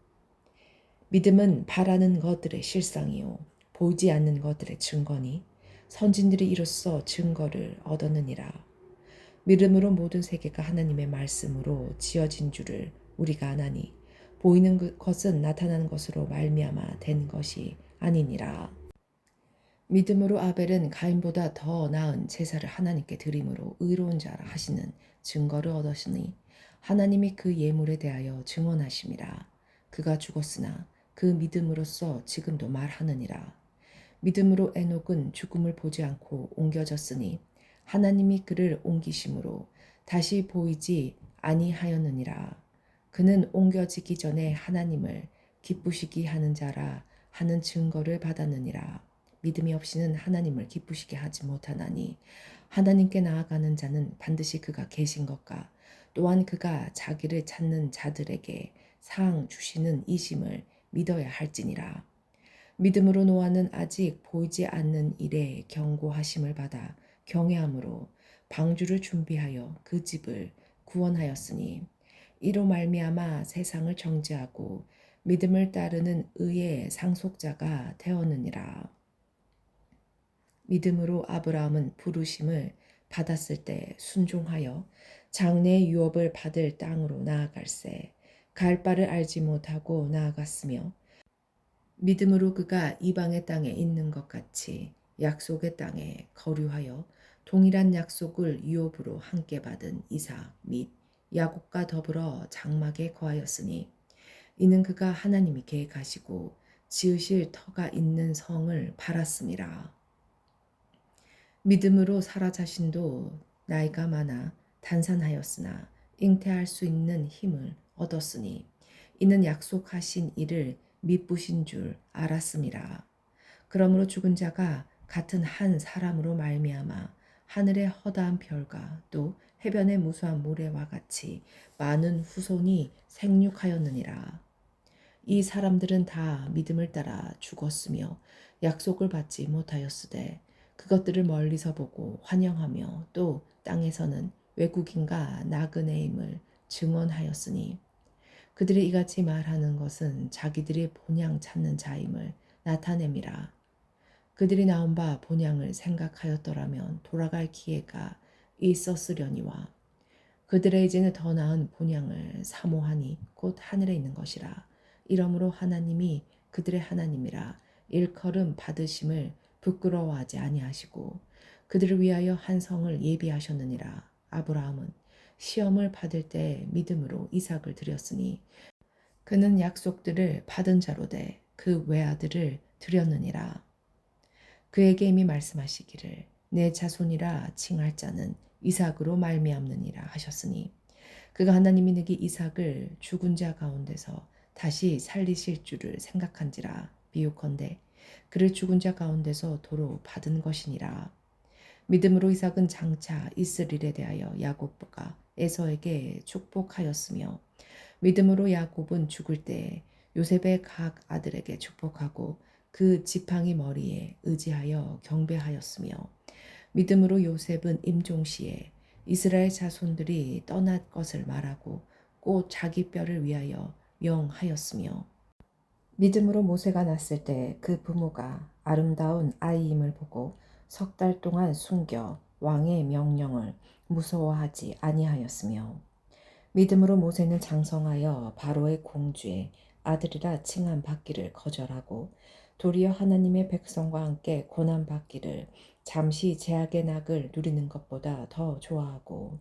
믿음은 바라는 것들의 실상이요 보이지 않는 것들의 증거니 선진들이 이로써 증거를 얻었느니라. 믿음으로 모든 세계가 하나님의 말씀으로 지어진 줄을 우리가 아나니 보이는 것은 나타나는 것으로 말미암아 된 것이 아니니라. 믿음으로 아벨은 가인보다 더 나은 제사를 하나님께 드림으로 의로운 자라 하시는 증거를 얻었으니 하나님이 그 예물에 대하여 증언하심이라. 그가 죽었으나 그 믿음으로써 지금도 말하느니라. 믿음으로 에녹은 죽음을 보지 않고 옮겨졌으니 하나님이 그를 옮기심으로 다시 보이지 아니하였느니라. 그는 옮겨지기 전에 하나님을 기쁘시게 하는 자라 하는 증거를 받았느니라. 믿음이 없이는 하나님을 기쁘시게 하지 못하나니 하나님께 나아가는 자는 반드시 그가 계신 것과 또한 그가 자기를 찾는 자들에게 상 주시는 이심을 믿어야 할지니라. 믿음으로 노아는 아직 보이지 않는 일에 경고하심을 받아 경외함으로 방주를 준비하여 그 집을 구원하였으니 이로 말미암아 세상을 정죄하고 믿음을 따르는 의의 상속자가 되었느니라. 믿음으로 아브라함은 부르심을 받았을 때 순종하여 장래의 유업을 받을 땅으로 나아갈새 갈 바를 알지 못하고 나아갔으며 믿음으로 그가 이방의 땅에 있는 것 같이 약속의 땅에 거류하여 동일한 약속을 유업으로 함께 받은 이삭 및 야곱과 더불어 장막에 거하였으니 이는 그가 하나님이 계획하시고 지으실 터가 있는 성을 바랐음이라. 믿음으로 사라 자신도 나이가 많아 단산하였으나 잉태할 수 있는 힘을 얻었으니 이는 약속하신 이를 미쁘신 줄 알았음이라. 그러므로 죽은 자가 같은 한 사람으로 말미암아 하늘의 허다한 별과 또 해변의 무수한 모래와 같이 많은 후손이 생육하였느니라. 이 사람들은 다 믿음을 따라 죽었으며 약속을 받지 못하였으되 그것들을 멀리서 보고 환영하며 또 땅에서는 외국인과 나그네임을 증언하였으니 그들이 이같이 말하는 것은 자기들이 본향 찾는 자임을 나타냄이라. 그들이 나온 바 본향을 생각하였더라면 돌아갈 기회가 있었으려니와 그들의 이제는 더 나은 본향을 사모하니 곧 하늘에 있는 것이라. 이러므로 하나님이 그들의 하나님이라 일컬음 받으심을 부끄러워하지 아니하시고 그들을 위하여 한 성을 예비하셨느니라. 아브라함은 시험을 받을 때 믿음으로 이삭을 드렸으니 그는 약속들을 받은 자로 돼 그 외아들을 드렸느니라. 그에게 이미 말씀하시기를 내 자손이라 칭할 자는 이삭으로 말미암느니라 하셨으니 그가 하나님이 내게 이삭을 죽은 자 가운데서 다시 살리실 줄을 생각한지라. 비유컨대 그를 죽은 자 가운데서 도로 받은 것이니라. 믿음으로 이삭은 장차 있을 일에 대하여 야곱과 에서에게 축복하였으며 믿음으로 야곱은 죽을 때 요셉의 각 아들에게 축복하고 그 지팡이 머리에 의지하여 경배하였으며 믿음으로 요셉은 임종시에 이스라엘 자손들이 떠날 것을 말하고 꼭 자기 뼈를 위하여 명하였으며 믿음으로 모세가 났을 때 그 부모가 아름다운 아이임을 보고 석 달 동안 숨겨 왕의 명령을 무서워하지 아니하였으며 믿음으로 모세는 장성하여 바로의 공주의 아들이라 칭함 받기를 거절하고 도리어 하나님의 백성과 함께 고난 받기를 잠시 제약의 낙을 누리는 것보다 더 좋아하고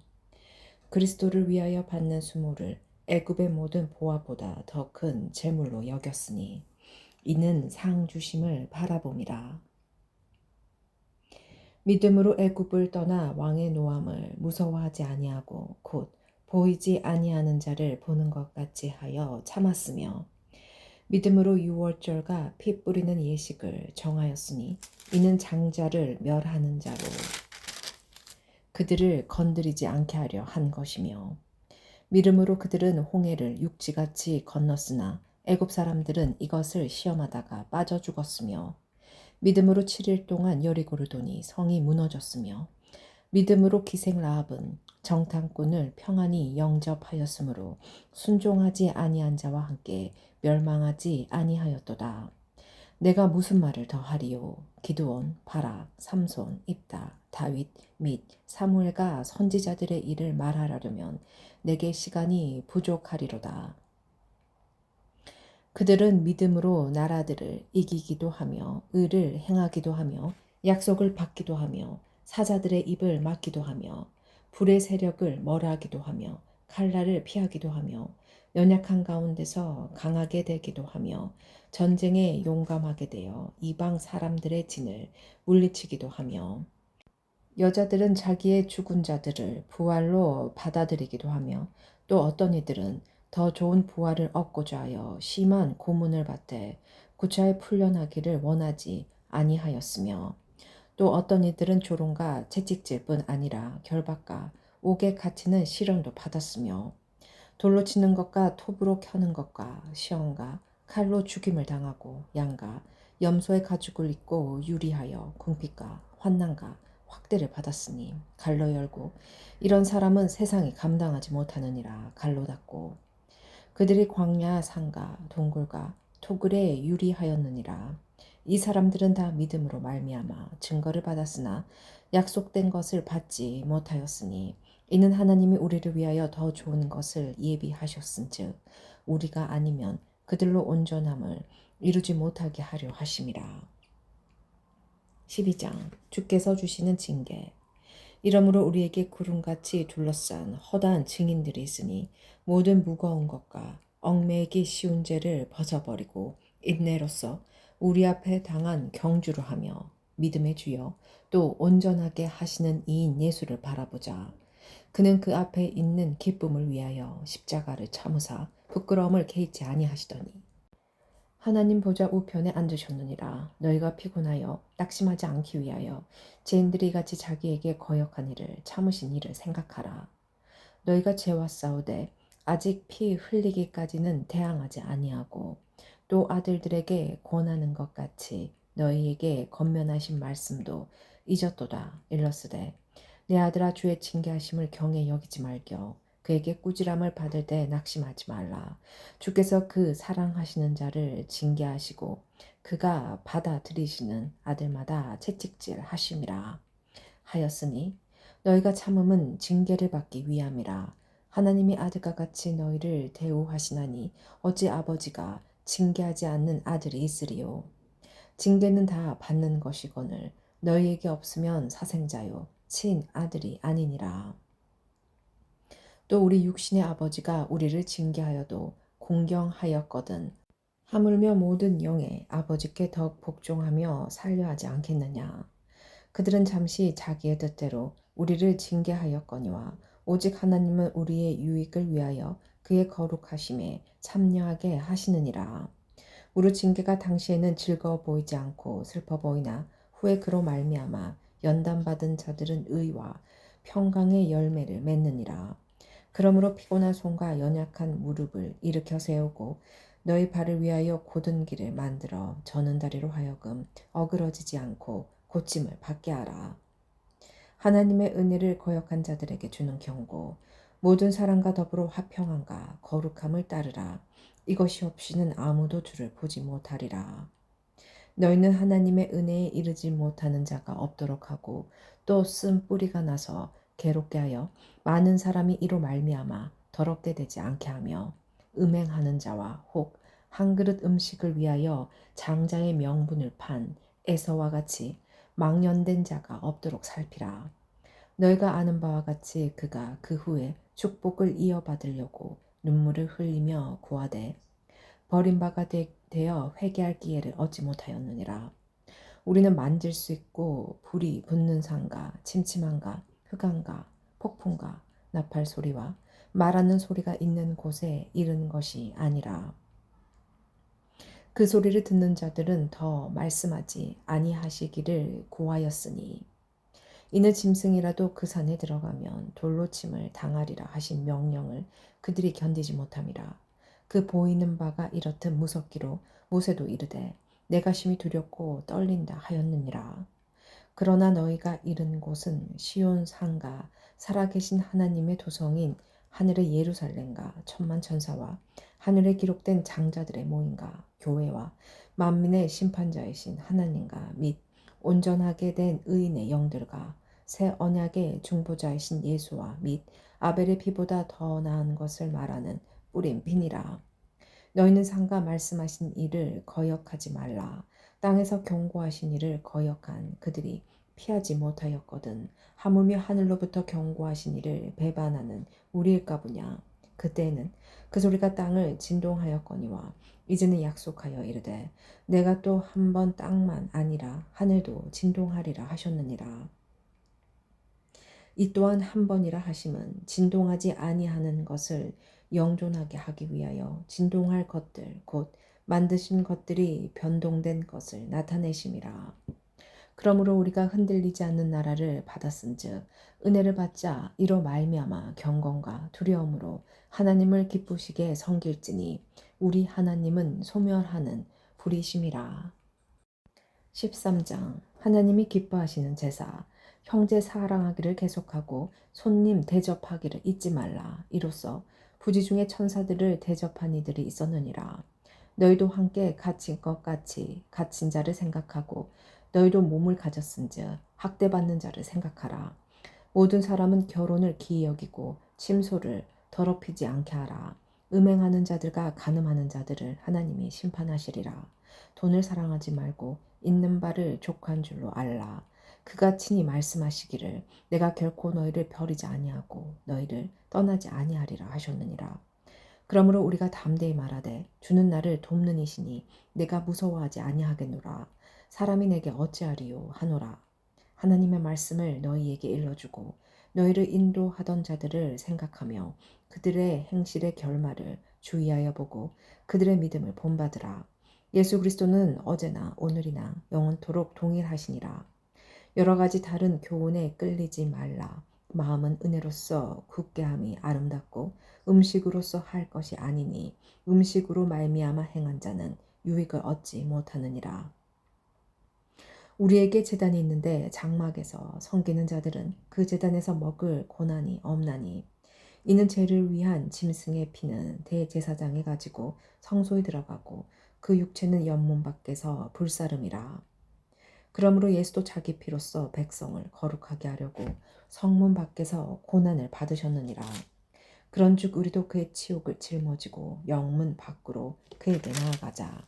그리스도를 위하여 받는 수모를 애굽의 모든 보화보다 더 큰 재물로 여겼으니 이는 상 주심을 바라봄이라. 믿음으로 애굽을 떠나 왕의 노함을 무서워하지 아니하고 곧 보이지 아니하는 자를 보는 것 같이 하여 참았으며 믿음으로 유월절과 피 뿌리는 예식을 정하였으니 이는 장자를 멸하는 자로 그들을 건드리지 않게 하려 한 것이며 믿음으로 그들은 홍해를 육지같이 건넜으나 애굽 사람들은 이것을 시험하다가 빠져 죽었으며 믿음으로 7일 동안 여리고를 도니 성이 무너졌으며 믿음으로 기생 라합은 정탐꾼을 평안히 영접하였으므로 순종하지 아니한 자와 함께 멸망하지 아니하였도다. 내가 무슨 말을 더하리요? 기드온, 바락, 삼손, 입다, 다윗 및 사무엘과 선지자들의 일을 말하려면 내게 시간이 부족하리로다. 그들은 믿음으로 나라들을 이기기도 하며 의를 행하기도 하며 약속을 받기도 하며 사자들의 입을 막기도 하며 불의 세력을 멸하기도 하며 칼날을 피하기도 하며 연약한 가운데서 강하게 되기도 하며 전쟁에 용감하게 되어 이방 사람들의 진을 물리치기도 하며 여자들은 자기의 죽은 자들을 부활로 받아들이기도 하며 또 어떤 이들은 더 좋은 부활을 얻고자 하여 심한 고문을 받되 구차히 풀려나기를 원하지 아니하였으며 또 어떤 이들은 조롱과 채찍질뿐 아니라 결박과 옥에 갇히는 시련도 받았으며 돌로 치는 것과 톱으로 켜는 것과 시험과 칼로 죽임을 당하고 양과 염소의 가죽을 입고 유리하여 궁핍과 환난과 확대를 받았으니 갈로 열고 이런 사람은 세상이 감당하지 못하느니라 갈로 닫고 그들이 광야 산과 동굴과 토굴에 유리하였느니라. 이 사람들은 다 믿음으로 말미암아 증거를 받았으나 약속된 것을 받지 못하였으니 이는 하나님이 우리를 위하여 더 좋은 것을 예비하셨은즉 우리가 아니면 그들로 온전함을 이루지 못하게 하려 하심이라. 12장 주께서 주시는 징계. 이러므로 우리에게 구름같이 둘러싼 허다한 증인들이 있으니 모든 무거운 것과 얽매이기 쉬운 죄를 벗어버리고 인내로써 우리 앞에 당한 경주를 하며 믿음의 주여 또 온전하게 하시는 이인 예수를 바라보자. 그는 그 앞에 있는 기쁨을 위하여 십자가를 참으사 부끄러움을 개의치 아니하시더니 하나님 보좌 우편에 앉으셨느니라. 너희가 피곤하여 낙심하지 않기 위하여 죄인들이 같이 자기에게 거역한 일을 참으신 일을 생각하라. 너희가 죄와 싸우되 아직 피 흘리기까지는 대항하지 아니하고 또 아들들에게 권하는 것 같이 너희에게 권면하신 말씀도 잊었도다. 일러스되 내 아들아 주의 징계하심을 경히 여기지 말겨 그에게 꾸지람을 받을 때 낙심하지 말라. 주께서 그 사랑하시는 자를 징계하시고 그가 받아들이시는 아들마다 채찍질 하심이라 하였으니 너희가 참음은 징계를 받기 위함이라. 하나님이 아들과 같이 너희를 대우하시나니 어찌 아버지가 징계하지 않는 아들이 있으리요. 징계는 다 받는 것이거늘 너희에게 없으면 사생자요 친 아들이 아니니라. 또 우리 육신의 아버지가 우리를 징계하여도 공경하였거든 하물며 모든 영의 아버지께 더욱 복종하며 살려하지 않겠느냐. 그들은 잠시 자기의 뜻대로 우리를 징계하였거니와 오직 하나님은 우리의 유익을 위하여 그의 거룩하심에 참여하게 하시느니라. 우리 징계가 당시에는 즐거워 보이지 않고 슬퍼 보이나 후에 그로 말미암아 연단받은 자들은 의와 평강의 열매를 맺느니라. 그러므로 피곤한 손과 연약한 무릎을 일으켜 세우고 너희 발을 위하여 곧은 길을 만들어 저는 다리로 하여금 어그러지지 않고 고침을 받게 하라. 하나님의 은혜를 거역한 자들에게 주는 경고. 모든 사람과 더불어 화평함과 거룩함을 따르라. 이것이 없이는 아무도 주를 보지 못하리라. 너희는 하나님의 은혜에 이르지 못하는 자가 없도록 하고 또 쓴 뿌리가 나서 괴롭게 하여 많은 사람이 이로 말미암아 더럽게 되지 않게 하며 음행하는 자와 혹 한 그릇 음식을 위하여 장자의 명분을 판 에서와 같이 망연된 자가 없도록 살피라. 너희가 아는 바와 같이 그가 그 후에 축복을 이어받으려고 눈물을 흘리며 구하되 버림바가 되어 회개할 기회를 얻지 못하였느니라. 우리는 만질 수 있고 불이 붙는 산과 침침함과 흑암과 폭풍과 나팔 소리와 말하는 소리가 있는 곳에 이른 것이 아니라 그 소리를 듣는 자들은 더 말씀하지 아니하시기를 구하였으니 이는 짐승이라도 그 산에 들어가면 돌로 침을 당하리라 하신 명령을 그들이 견디지 못함이라. 그 보이는 바가 이렇듯 무섭기로 모세도 이르되 내가 심히 두렵고 떨린다 하였느니라. 그러나 너희가 이른 곳은 시온 산과 살아계신 하나님의 도성인 하늘의 예루살렘과 천만 천사와 하늘에 기록된 장자들의 모임과 교회와 만민의 심판자이신 하나님과 및 온전하게 된 의인의 영들과 새 언약의 중보자이신 예수와 및 아벨의 피보다 더 나은 것을 말하는 뿌린 비니라. 너희는 상가 말씀하신 일을 거역하지 말라. 땅에서 경고하신 일을 거역한 그들이 피하지 못하였거든. 하물며 하늘로부터 경고하신 일을 배반하는 우리일까 보냐. 그때에는 그 소리가 땅을 진동하였거니와 이제는 약속하여 이르되 내가 또 한 번 땅만 아니라 하늘도 진동하리라 하셨느니라. 이 또한 한 번이라 하심은 진동하지 아니하는 것을 영존하게 하기 위하여 진동할 것들 곧 만드신 것들이 변동된 것을 나타내심이라. 그러므로 우리가 흔들리지 않는 나라를 받았은즉 은혜를 받자 이로 말미암아 경건과 두려움으로 하나님을 기쁘시게 섬길지니 우리 하나님은 소멸하는 불이심이라. 13장 하나님이 기뻐하시는 제사 형제 사랑하기를 계속하고 손님 대접하기를 잊지 말라. 이로써 부지 중에 천사들을 대접한 이들이 있었느니라. 너희도 함께 갇힌 것 같이 갇힌 자를 생각하고 너희도 몸을 가졌은즉 학대받는 자를 생각하라. 모든 사람은 결혼을 기이 여기고 침소를 더럽히지 않게 하라. 음행하는 자들과 간음하는 자들을 하나님이 심판하시리라. 돈을 사랑하지 말고 있는 바를 족한 줄로 알라. 그가 친히 말씀하시기를 내가 결코 너희를 버리지 아니하고 너희를 떠나지 아니하리라 하셨느니라. 그러므로 우리가 담대히 말하되 주는 나를 돕는 이시니 내가 무서워하지 아니하겠노라. 사람이 내게 어찌하리요 하노라. 하나님의 말씀을 너희에게 일러주고 너희를 인도하던 자들을 생각하며 그들의 행실의 결말을 주의하여 보고 그들의 믿음을 본받으라. 예수 그리스도는 어제나 오늘이나 영원토록 동일하시니라. 여러 가지 다른 교훈에 끌리지 말라. 마음은 은혜로서 굳게 함이 아름답고 음식으로서 할 것이 아니니 음식으로 말미암아 행한 자는 유익을 얻지 못하느니라. 우리에게 제단이 있는데 장막에서 섬기는 자들은 그 제단에서 먹을 고난이 없나니 이는 죄를 위한 짐승의 피는 대제사장이 가지고 성소에 들어가고 그 육체는 연문 밖에서 불사름이라. 그러므로 예수도 자기 피로써 백성을 거룩하게 하려고 성문 밖에서 고난을 받으셨느니라. 그런즉 우리도 그의 치욕을 짊어지고 영문 밖으로 그에게 나아가자.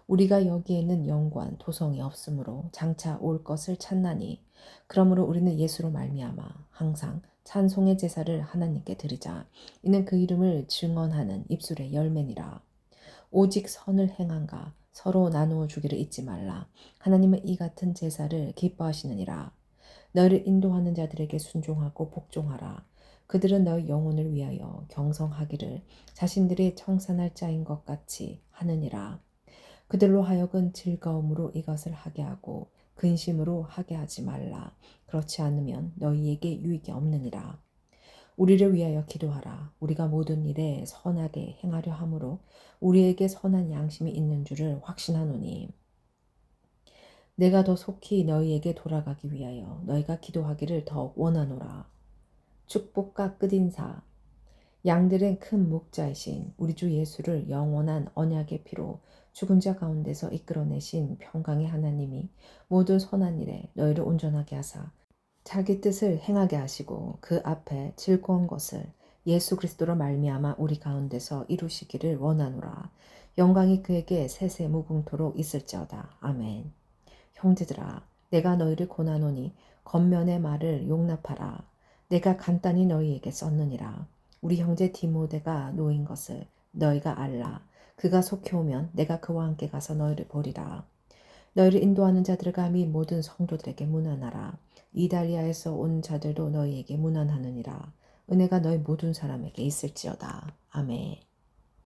우리가 여기에는 영관 도성이 없으므로 장차 올 것을 찾나니 그러므로 우리는 예수로 말미암아 항상 찬송의 제사를 하나님께 드리자. 이는 그 이름을 증언하는 입술의 열매니라. 오직 선을 행한가 서로 나누어 주기를 잊지 말라. 하나님은 이 같은 제사를 기뻐하시느니라. 너희를 인도하는 자들에게 순종하고 복종하라. 그들은 너희 영혼을 위하여 경성하기를 자신들의 청산할 자인 것 같이 하느니라. 그들로 하여금 즐거움으로 이것을 하게 하고 근심으로 하게 하지 말라. 그렇지 않으면 너희에게 유익이 없느니라. 우리를 위하여 기도하라. 우리가 모든 일에 선하게 행하려 함으로 우리에게 선한 양심이 있는 줄을 확신하노니 내가 더 속히 너희에게 돌아가기 위하여 너희가 기도하기를 더욱 원하노라. 축복과 끝인사. 양들의 큰 목자이신 우리 주 예수를 영원한 언약의 피로 죽은 자 가운데서 이끌어내신 평강의 하나님이 모든 선한 일에 너희를 온전하게 하사 자기 뜻을 행하게 하시고 그 앞에 즐거운 것을 예수 그리스도로 말미암아 우리 가운데서 이루시기를 원하노라. 영광이 그에게 세세무궁토록 있을지어다. 아멘. 형제들아, 내가 너희를 고나노니 겉면의 말을 용납하라. 내가 간단히 너희에게 썼느니라. 우리 형제 디모데가 놓인 것을 너희가 알라. 그가 속히 오면 내가 그와 함께 가서 너희를 보리라. 너희를 인도하는 자들과 및 모든 성도들에게 문안하라. 이달리아에서 온 자들도 너희에게 문안하느니라. 은혜가 너희 모든 사람에게 있을지어다. 아멘.